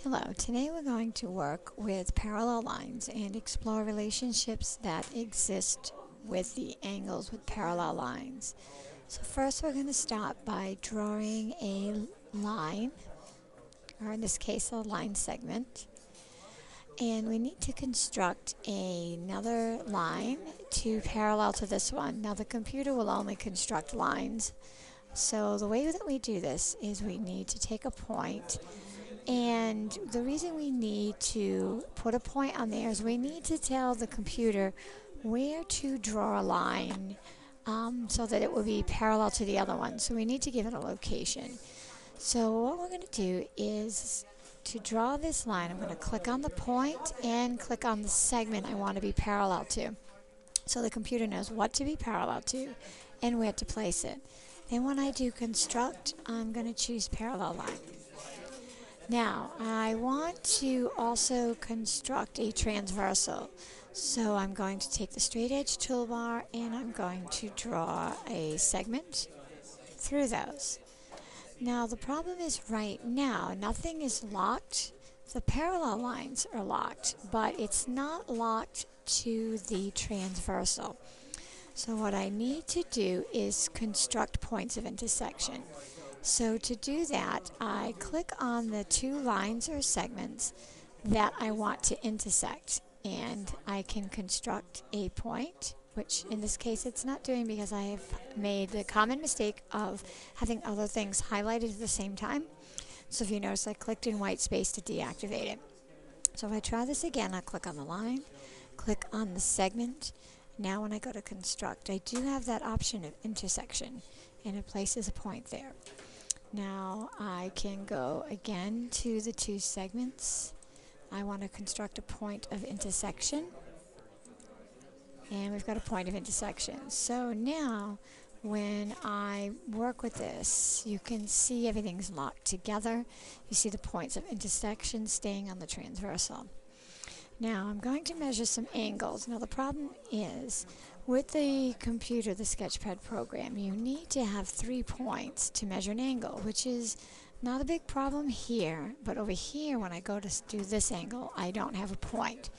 Hello, today we're going to work with parallel lines and explore relationships that exist with the angles with parallel lines. So first we're going to start by drawing a line, or in this case a line segment. And we need to construct another line to parallel to this one. Now the computer will only construct lines. So the way that we do this is we need to take a point. And the reason we need to put a point on there is we need to tell the computer where to draw a line so that it will be parallel to the other one. So we need to give it a location. So what we're going to do is to draw this line, I'm going to click on the point and click on the segment I want to be parallel to. So the computer knows what to be parallel to and where to place it. Then when I do construct, I'm going to choose parallel line. Now, I want to also construct a transversal. So I'm going to take the straight edge toolbar and I'm going to draw a segment through those. Now, the problem is right now, nothing is locked. The parallel lines are locked, but it's not locked to the transversal. So what I need to do is construct points of intersection. So to do that, I click on the two lines or segments that I want to intersect, and I can construct a point, which in this case it's not doing because I have made the common mistake of having other things highlighted at the same time. So if you notice, I clicked in white space to deactivate it. So if I try this again, I click on the line, click on the segment. Now when I go to construct, I do have that option of intersection, and it places a point there. Now I can go again to the two segments. I want to construct a point of intersection, and we've got a point of intersection. So now when I work with this, you can see everything's locked together. You see the points of intersection staying on the transversal. Now I'm going to measure some angles. Now the problem is with the computer, the Sketchpad program, you need to have 3 points to measure an angle, which is not a big problem here, but over here when I go to do this angle, I don't have a point.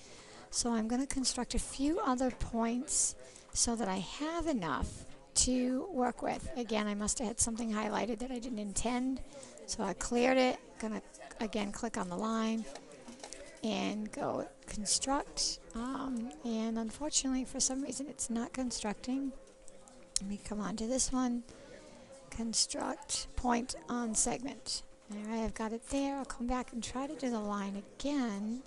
So I'm going to construct a few other points so that I have enough to work with. Again, I must have had something highlighted that I didn't intend, so I cleared it. Going to again click on the line and go construct, and unfortunately for some reason it's not constructing. Let me come on to this one, construct point on segment. Alright, I've got it there. I'll come back and try to do the line again.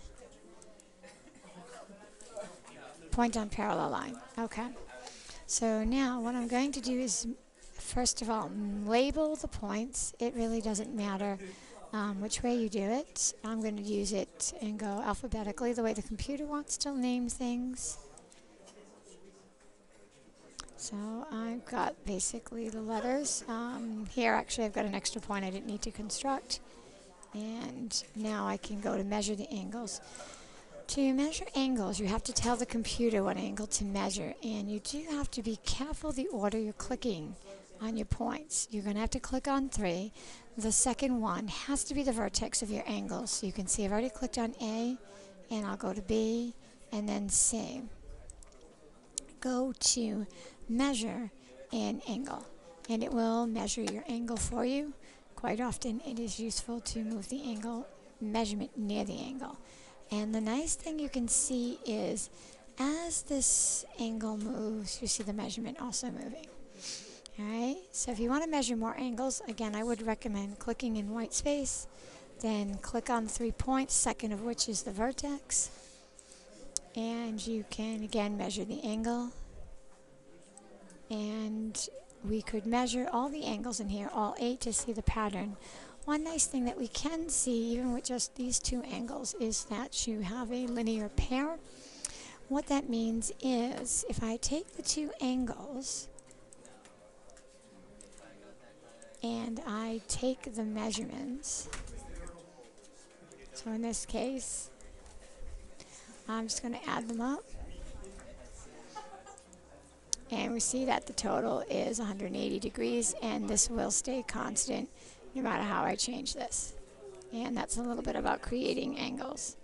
Point on parallel line. Okay, so now what I'm going to do is first of all label the points. It really doesn't matter which way you do it. I'm going to use it and go alphabetically the way the computer wants to name things. So I've got basically the letters. Here actually I've got an extra point I didn't need to construct. And now I can go to measure the angles. To measure angles, you have to tell the computer what angle to measure, and you do have to be careful the order you're clicking on your points. You're going to have to click on 3. The second one has to be the vertex of your angles. So you can see I've already clicked on A, and I'll go to B, and then C. Go to measure an angle, and it will measure your angle for you. Quite often it is useful to move the angle measurement near the angle. And the nice thing you can see is as this angle moves, you see the measurement also moving. Alright, so if you want to measure more angles, again, I would recommend clicking in white space, then click on the 3 points, second of which is the vertex, and you can again measure the angle. And we could measure all the angles in here, all 8, to see the pattern. One nice thing that we can see, even with just these 2 angles, is that you have a linear pair. What that means is if I take the 2 angles and I take the measurements, so in this case I'm just going to add them up, and we see that the total is 180 degrees, and this will stay constant no matter how I change this. And that's a little bit about creating angles.